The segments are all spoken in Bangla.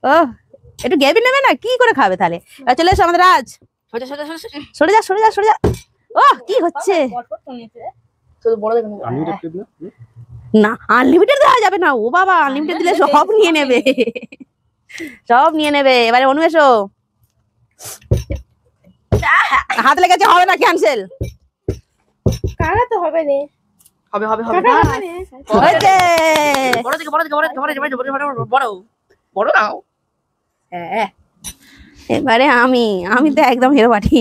ও একটু গ্যাবি নেবে না, কি করে খাবে তাহলে? চলে এসো আমাদের রাজ, সরে যা সরে যা সরে যা। ও কি হচ্ছে না, আনলিমিটেড দেওয়া যাবে না। ও বাবা, আনলিমিটেড দিলে সব নিয়ে নেবে, সব নিয়ে নেবে। এবারে অনু এসো, হাত লেগেছে, হবে না, ক্যান্সেল। কারা তো হবে রে, হবে হবে হবে হয়েছে। বড় থেকে বড় থেকে বড় থেকে বড় বড় নাও। হ্যাঁ এবারে আমি তো একদম হেরো পাটি।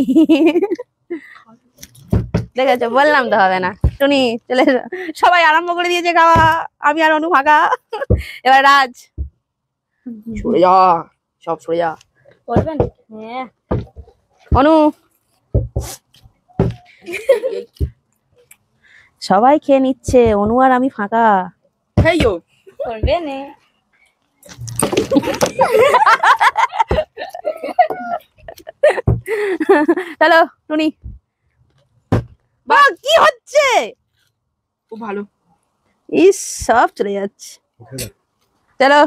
দেখেছো, বললাম তো হবে না। টুনি চলে এসো, সবাই আরম্ভ করে দিয়েছে খাওয়া, আমি আর অনু ফাঁকা। এবার রাজ, সরে যা, সব সরে যা। করবেন? হ্যাঁ অনু, সবাই খেয়ে নিচ্ছে, অনু আর আমি ফাঁকা। হেইও করবেন। চলো টুনি। বাহ, কি হচ্ছে? খুব ভালো। ইস, সব চলে যাচ্ছে। চলো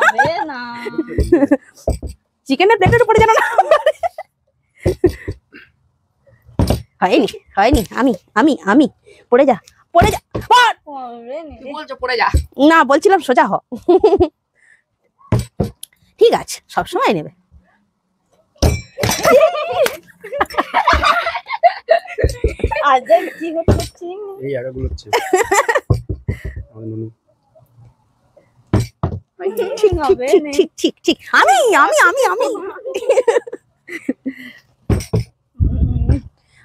হবে না, চিকেনের প্লেটের উপরে জানো না। হয়নি হয়নি, আমি আমি আমি পড়ে যা পড়ে যা, পড়। করবেন। কি বলছো, পড়ে যা? না, বলছিলাম সোজা হ। ঠিক আছে, সবসময় নেবে। আজ কি হচ্ছে? এই আগাগুলো হচ্ছে ঠিক ঠিক ঠিক ঠিক ঠিক ঠিক, আমি আমি আমি আমি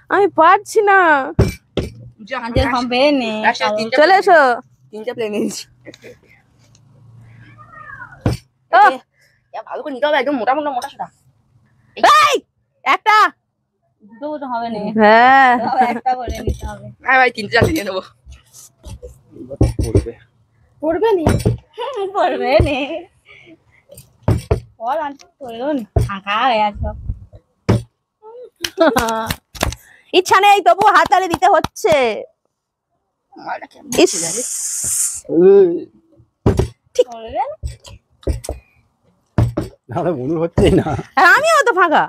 আমি পারছি না। আমাদের হবে না। চলে এসো। তিনটা প্লেন নিয়েছি। ও, ভালো করে নিতে হবে, একদম মোটা মোটা মোটা সোটা। এই একটা, দুটো হবে না, হ্যাঁ একটা করে নিতে হবে। হ্যাঁ ভাই, তিনটে চারটে নিয়ে নেবো। পড়বে না, পড়বে না। বল আন্টি, করুন ফাঁকা হয়ে আছে। ইচ্ছা নেই, তবু হাত তালি দিতে হচ্ছে। ইস, করবেন। মনে হচ্ছে না। আমিও তো ফাঁকা।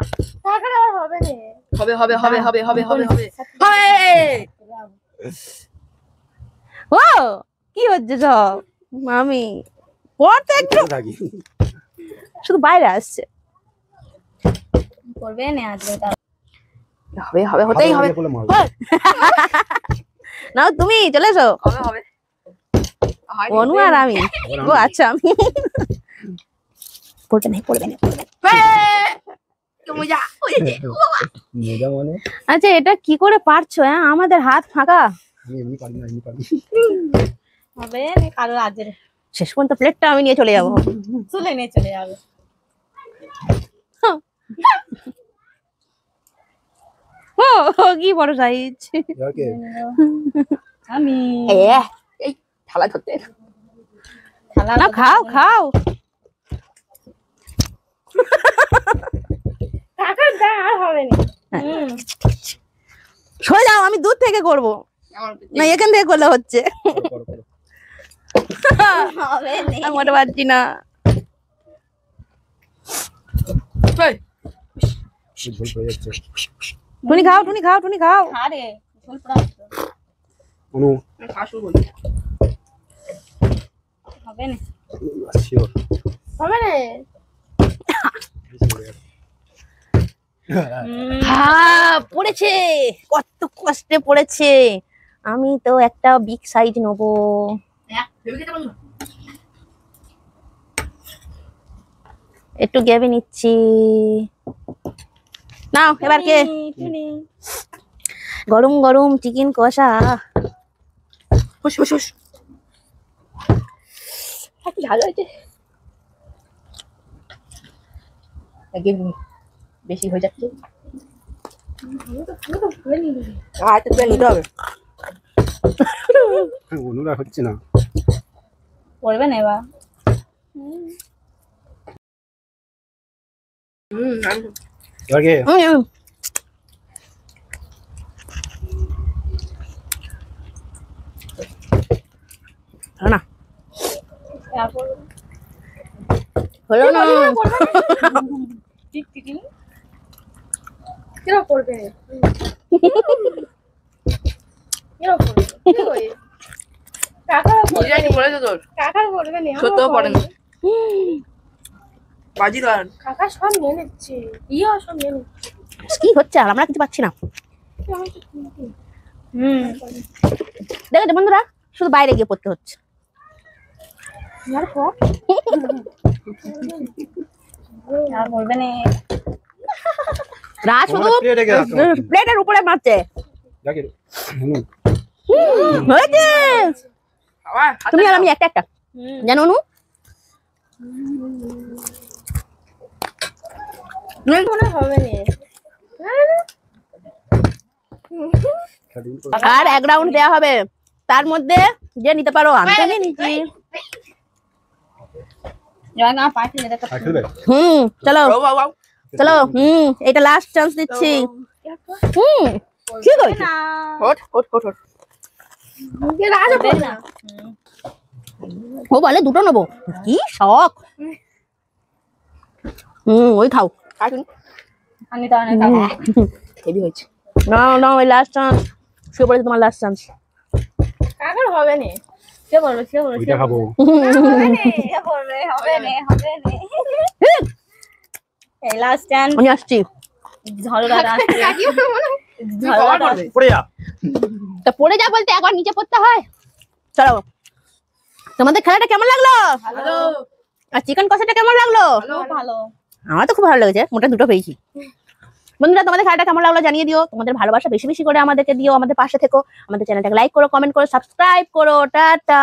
ফাঁকা আর হবে না। হবে হবে হবে হবে হবে হবে হবে। ও কি হচ্ছে সব? আমি পড়তে একটু থাকি শুধু বাইরে আসছে। করবে না আজকে। হবে হবে, হতেই হবে। না, তুমি চলে এসো। হবে হবে। অনু আর আমি। ও আচ্ছা, আমি পড়বে না পড়বে না পড়বে না। মজা মজা মানে আচ্ছা, এটা কি করে পারছো? হ্যাঁ, আমাদের হাত ফাঁকা। আমি এমনি পারি না, এমনি পারি। হবে না, কারো আজের শেষ পর্যন্ত প্লেটটা আমি নিয়ে চলে যাবো। চলে নিয়ে চলে যাবে। ও কি বড় সাইজ। আমি এই থালা ধরতে। না, খাও খাও। কাকার দা আর হবে না। সরে যাও, আমি দূর থেকে করবো না, এখান থেকে করলে হচ্ছে। হবে না। আমি মোটে পারছি না। টুনি খাও, টুনি খাও, টুনি খাও। আরে ঝোল পড়া অনু খাসু বলি। হবে না, শিওর হবে না। হ্যাঁ, পড়েছে, কত কষ্টে পড়েছে। আমি তো একটা বিগ সাইজ নেবো। একটু গ্যাবে নিচ্ছি। নাও এবার কে? গরম গরম চিকেন কষা। হুস হুস হুস। ভালো হয়েছে। বেশি হয়ে যাচ্ছে। আচ্ছা, তুই নিতে হবে। অনুরা হচ্ছে না। করবে না এবার। এবার কে? না তারপর হলো না টিক টিক কিরকম করবে কিরকম করবে কি হই কাকার ডিজাইন করেছে তোর কাকার করবে না সত্যও পড়ে না বাজি লান কাকা সব নিয়ে নিচ্ছে সব নিয়ে নিচ্ছে কি হচ্ছে আর আমরা কিছু পাচ্ছি না দেখো বন্ধুরা শুধু বাইরে গিয়ে পড়তে হচ্ছে আর করবে না রাজ শুধু প্লেটে রেখে রাখো প্লেটের উপরে মারছে দেখি নুন হয়েছে আবার তুমি আর আমি একটা একটা জানো নু মনে হবে না আর এক রাউন্ড দেওয়া হবে তার মধ্যে যে নিতে পারো আমি তো নিয়ে নিচ্ছি জয় না পার্টি নিতে আর খেলবে চলো ও বাবা চলো এটা লাস্ট চান্স দিচ্ছি কি কইছো না হট হট হট হট রাজ হবে না ও বলে দুটো নেবো কি শখ ওই খাও আমি তো অনেক খাবো হেভি হয়েছে না না ওই লাস্ট চান্স শুয়ে পড়েছে তোমার লাস্ট চান্স কাকার হবে না কে বলবে কে বলবে ওইটা খাবো হবে না কে বলবে হবে না হবে না এই লাস্ট টাইম আমি আসছি ঝলরা আসছে কভার করবে পড়ে যা তা পড়ে যা বলতে একবার নিচে পড়তে হয় চলো তোমাদের খেলাটা কেমন লাগলো ভালো আর চিকেন কষাটা কেমন লাগলো ভালো ভালো আমার তো খুব ভালো লেগেছে মোটা দুটো পেয়েছি বন্ধুরা তোমাদের খেলাটা কেমন লাগলো জানিয়ে দিও তোমাদের ভালোবাসা বেশি বেশি করে আমাদেরকে দিও আমাদের পাশে থেকো আমাদের চ্যানেলটাকে লাইক করো কমেন্ট করো সাবস্ক্রাইব করো টাটা